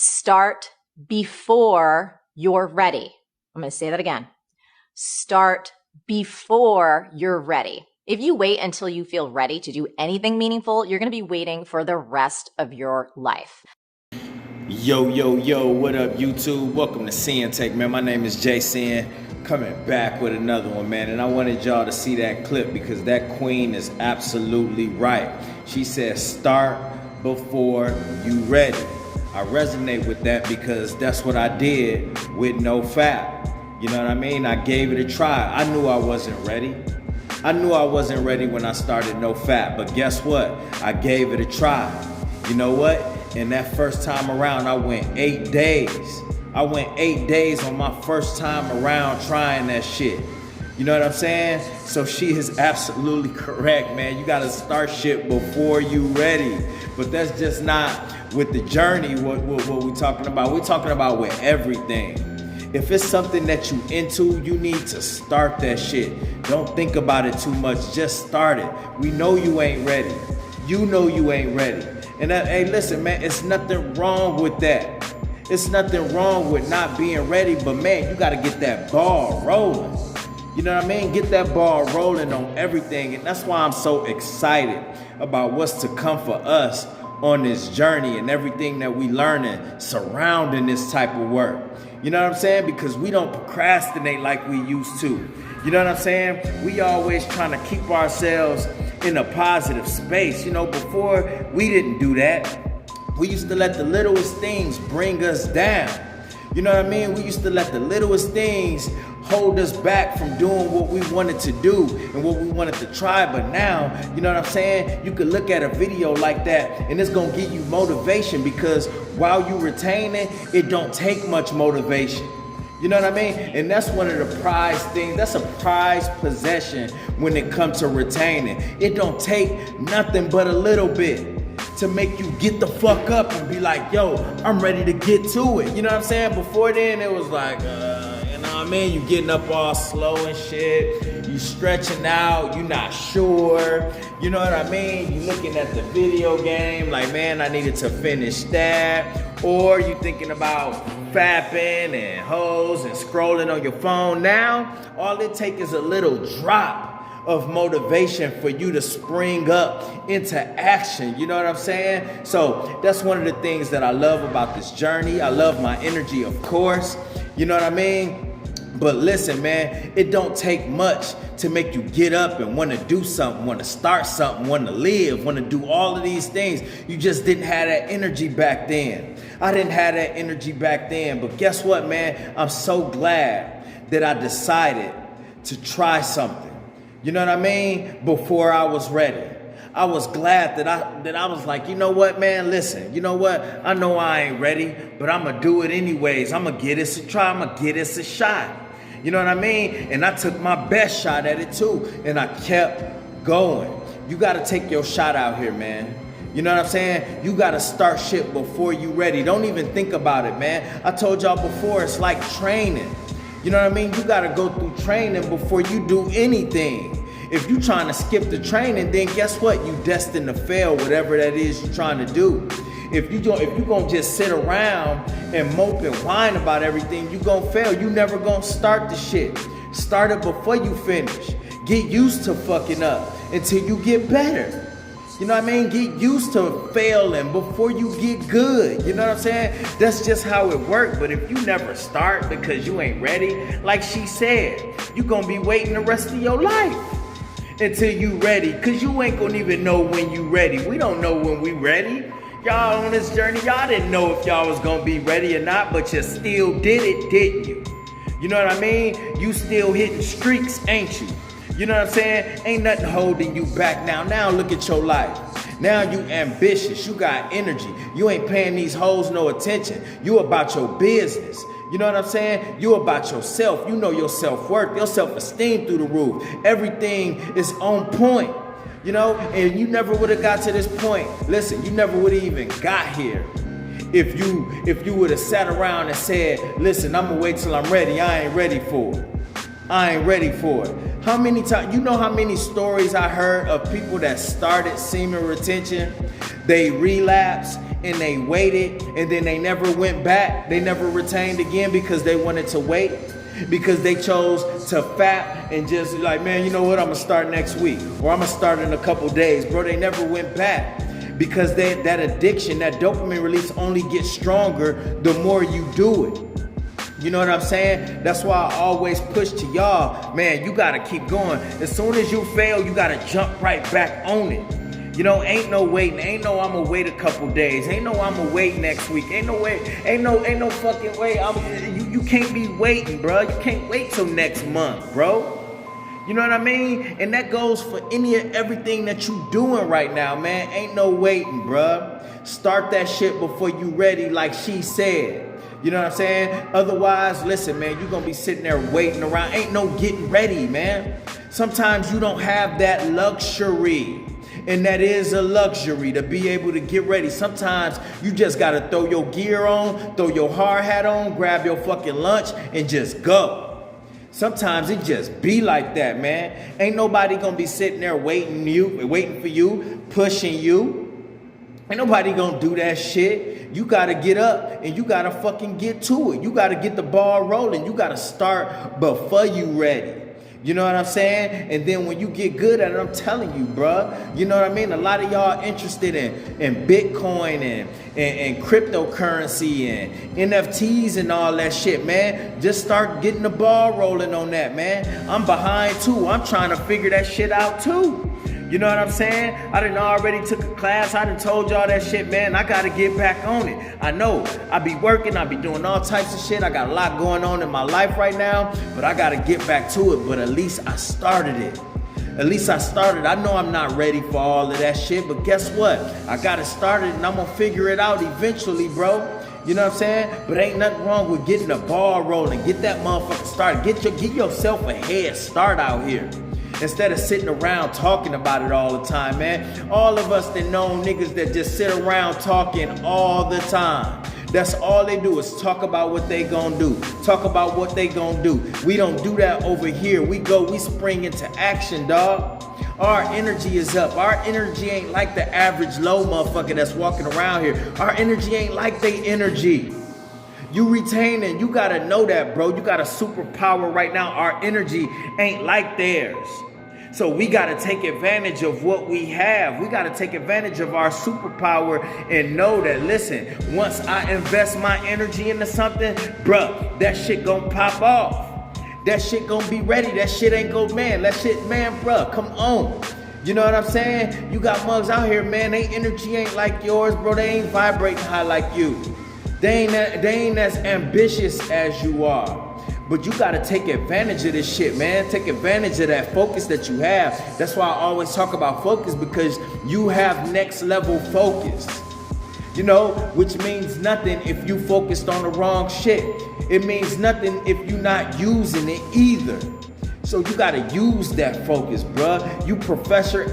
Start before you're ready. I'm going to say that again. Start before you're ready. If you wait until you feel ready to do anything meaningful, you're going to be waiting for the rest of your life. Yo, what up, YouTube? Welcome to Sinn-Take, man. My name is Jason, coming back with another one, man. And I wanted y'all to see that clip because that queen is absolutely right. She said, start before you ready. I resonate with that because that's what I did with No Fap. You know what I mean? I gave it a try. I knew I wasn't ready. I knew I wasn't ready when I started No Fap, but guess what? I gave it a try. You know what? And that first time around, I went 8 days. I went 8 days on my first time around trying that shit. You know what I'm saying? So she is absolutely correct, man. You gotta start shit before you ready. But that's just not with the journey what we talking about. We're talking about with everything. If it's something that you into, you need to start that shit. Don't think about it too much, just start it. We know you ain't ready. You know you ain't ready. And hey, listen, man, it's nothing wrong with that. It's nothing wrong with not being ready, but man, you gotta get that ball rolling. You know what I mean? Get that ball rolling on everything. And that's why I'm so excited about what's to come for us on this journey and everything that we learning surrounding this type of work. You know what I'm saying? Because we don't procrastinate like we used to. You know what I'm saying? We always trying to keep ourselves in a positive space. You know, before we didn't do that. We used to let the littlest things bring us down. You know what I mean? We used to let the littlest things hold us back from doing what we wanted to do and what we wanted to try. But now, you know what I'm saying? You could look at a video like that and it's gonna give you motivation because while you retain it, it don't take much motivation. You know what I mean? And that's one of the prized things. That's a prized possession when it comes to retaining. It don't take nothing but a little bit to make you get the fuck up and be like, yo, I'm ready to get to it. You know what I'm saying? Before then, it was like, you know what I mean? You getting up all slow and shit. You stretching out. You not sure. You know what I mean? You looking at the video game like, man, I needed to finish that. Or you thinking about fapping and hoes and scrolling on your phone. Now, all it takes is a little drop of motivation for you to spring up into action. You know what I'm saying? So that's one of the things that I love about this journey. I love my energy, of course. You know what I mean? But listen, man, it don't take much to make you get up and want to do something, want to start something, want to live, want to do all of these things. You just didn't have that energy back then. I didn't have that energy back then. But guess what, man? I'm so glad that I decided to try something. You know what I mean? Before I was ready. I was glad that I was like, you know what, man, listen, you know what? I know I ain't ready, but I'm going to do it anyways. I'm going to give this a try. I'm going to give this a shot. You know what I mean? And I took my best shot at it too. And I kept going. You got to take your shot out here, man. You know what I'm saying? You got to start shit before you ready. Don't even think about it, man. I told y'all before, it's like training. You know what I mean? You got to go through training before you do anything. If you trying to skip the training, then guess what? You destined to fail, whatever that is you're trying to do. If you gonna just sit around and mope and whine about everything, you gonna fail. You never gonna start the shit. Start it before you finish. Get used to fucking up until you get better. You know what I mean? Get used to failing before you get good. You know what I'm saying? That's just how it works. But if you never start because you ain't ready, like she said, you gonna be waiting the rest of your life until you ready. Cause you ain't gonna even know when you ready. We don't know when we ready. Y'all on this journey, y'all didn't know if y'all was gonna be ready or not, but you still did it, didn't you? You know what I mean? You still hitting streaks, ain't you? You know what I'm saying? Ain't nothing holding you back now. Now look at your life. Now you ambitious. You got energy. You ain't paying these hoes no attention. You about your business. You know what I'm saying? You about yourself. You know your self-worth, your self-esteem through the roof. Everything is on point. You know, and you never would have got to this point. Listen, you never would have even got here if you would have sat around and said, listen, I'm gonna wait till I'm ready. I ain't ready for it. I ain't ready for it. How many times, you know how many stories I heard of people that started semen retention, they relapse, and they waited and then they never went back. They never retained again because they wanted to wait. Because they chose to fap and just like, man, you know what? I'm going to start next week or I'm going to start in a couple days. Bro, they never went back because that addiction, that dopamine release only gets stronger the more you do it. You know what I'm saying? That's why I always push to y'all, man, you got to keep going. As soon as you fail, you got to jump right back on it. You know, ain't no waiting. Ain't no I'm gonna wait a couple days. Ain't no I'm gonna wait next week. Ain't no way. Ain't no fucking way. You can't be waiting, bro. You can't wait till next month, bro. You know what I mean? And that goes for any and everything that you doing right now, man. Ain't no waiting, bro. Start that shit before you ready, like she said. You know what I'm saying? Otherwise, listen, man, you're gonna be sitting there waiting around. Ain't no getting ready, man. Sometimes you don't have that luxury. And that is a luxury to be able to get ready. Sometimes you just got to throw your gear on, throw your hard hat on, grab your fucking lunch and just go. Sometimes it just be like that, man. Ain't nobody going to be sitting there waiting for you, pushing you. Ain't nobody going to do that shit. You got to get up and you got to fucking get to it. You got to get the ball rolling. You got to start before you ready. You know what I'm saying? And then when you get good at it, I'm telling you, bruh. You know what I mean? A lot of y'all interested in Bitcoin and cryptocurrency and NFTs and all that shit, man. Just start getting the ball rolling on that, man. I'm behind too. I'm trying to figure that shit out too. You know what I'm saying? I done already took a class. I done told y'all that shit, man. I got to get back on it. I know. I be working. I be doing all types of shit. I got a lot going on in my life right now. But I got to get back to it. But at least I started it. At least I started. I know I'm not ready for all of that shit. But guess what? I got it started and I'm going to figure it out eventually, bro. You know what I'm saying? But ain't nothing wrong with getting the ball rolling. Get that motherfucker started. Get yourself a head start out here. Instead of sitting around talking about it all the time, man. All of us that know niggas that just sit around talking all the time. That's all they do is talk about what they gonna do. Talk about what they gonna do. We don't do that over here. We spring into action, dog. Our energy is up. Our energy ain't like the average low motherfucker that's walking around here. Our energy ain't like they energy. You retaining, you gotta know that, bro. You got a superpower right now. Our energy ain't like theirs. So we gotta take advantage of what we have. We gotta take advantage of our superpower and know that, listen, once I invest my energy into something, bruh, that shit gonna pop off. That shit gonna be ready. That shit ain't go, man. That shit, man, bruh, come on. You know what I'm saying? You got mugs out here, man. They energy ain't like yours, bro. They ain't vibrating high like you. They ain't as ambitious as you are. But you got to take advantage of this shit, man. Take advantage of that focus that you have. That's why I always talk about focus, because you have next level focus. You know, which means nothing if you focused on the wrong shit. It means nothing if you're not using it either. So you got to use that focus, bruh. You Professor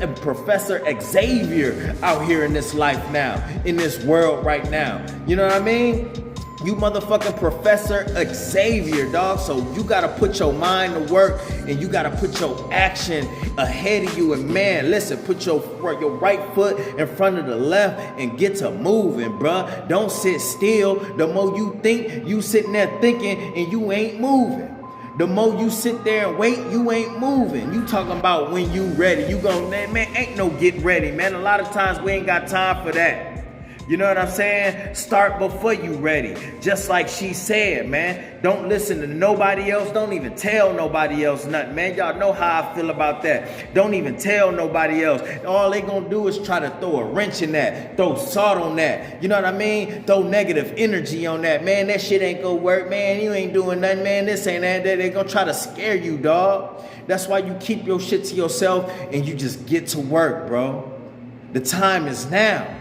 Xavier out here in this life now, in this world right now. You know what I mean? You motherfucking Professor Xavier, dog. So you got to put your mind to work and you got to put your action ahead of you. And man, listen, put your right foot in front of the left and get to moving, bruh. Don't sit still. The more you think, you sitting there thinking and you ain't moving. The more you sit there and wait, you ain't moving. You talking about when you ready. You gon' man, ain't no get ready, man. A lot of times we ain't got time for that. You know what I'm saying? Start before you ready. Just like she said, man. Don't listen to nobody else. Don't even tell nobody else nothing, man. Y'all know how I feel about that. Don't even tell nobody else. All they gonna do is try to throw a wrench in that. Throw salt on that. You know what I mean? Throw negative energy on that. Man, that shit ain't gonna work, man. You ain't doing nothing, man. This ain't that. They gonna try to scare you, dog. That's why you keep your shit to yourself and you just get to work, bro. The time is now.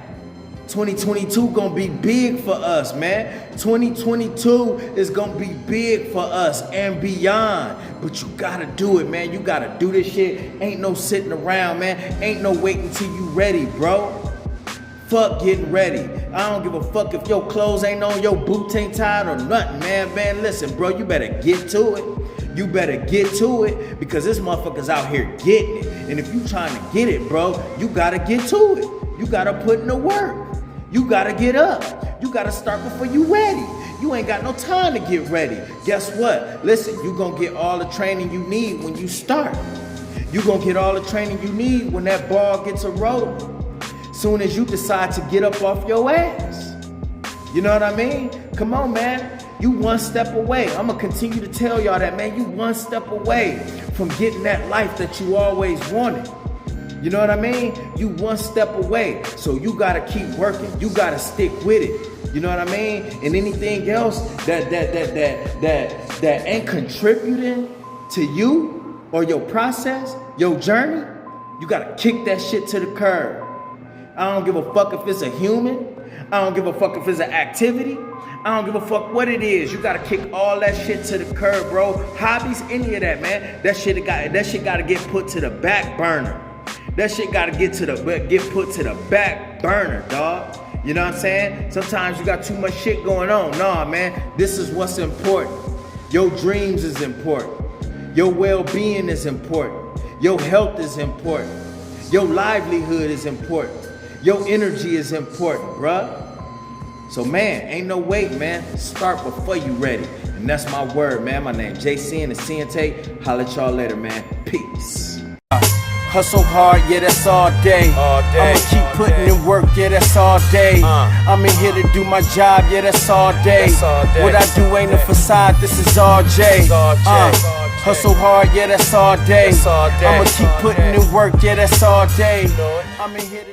2022 gonna be big for us, man. 2022 is gonna be big for us and beyond. But you gotta do it, man. You gotta do this shit. Ain't no sitting around, man. Ain't no waiting till you ready, bro. Fuck getting ready. I don't give a fuck if your clothes ain't on, your boots ain't tied or nothing, man. Man, listen, bro, you better get to it. You better get to it because this motherfucker's out here getting it. And if you trying to get it, bro, you gotta get to it. You gotta put in the work. You gotta get up. You gotta start before you ready. You ain't got no time to get ready. Guess what? Listen, you gonna get all the training you need when you start. You gonna get all the training you need when that ball gets a roll. Soon as you decide to get up off your ass. You know what I mean? Come on, man. You one step away. I'm gonna continue to tell y'all that, man. You one step away from getting that life that you always wanted. You know what I mean? You one step away. So you gotta keep working. You gotta stick with it. You know what I mean? And anything else that ain't contributing to you or your process, your journey, you gotta kick that shit to the curb. I don't give a fuck if it's a human. I don't give a fuck if it's an activity. I don't give a fuck what it is. You gotta kick all that shit to the curb, bro. Hobbies, any of that, man. That shit gotta get put to the back burner. That shit gotta get put to the back burner, dog. You know what I'm saying? Sometimes you got too much shit going on. Nah, man. This is what's important. Your dreams is important. Your well-being is important. Your health is important. Your livelihood is important. Your energy is important, bruh. So, man, ain't no wait, man. Start before you ready. And that's my word, man. My name Sinn and Sinn-Take. Holla at y'all later, man. Peace. Hustle hard, yeah, that's all day. I'ma keep putting in work, yeah, that's all day. I'm in here to do my job, yeah, that's all day. What I do ain't a facade, this is all J. Hustle hard, yeah, that's all day. I'ma keep putting in work, yeah, that's all day. I'm in here to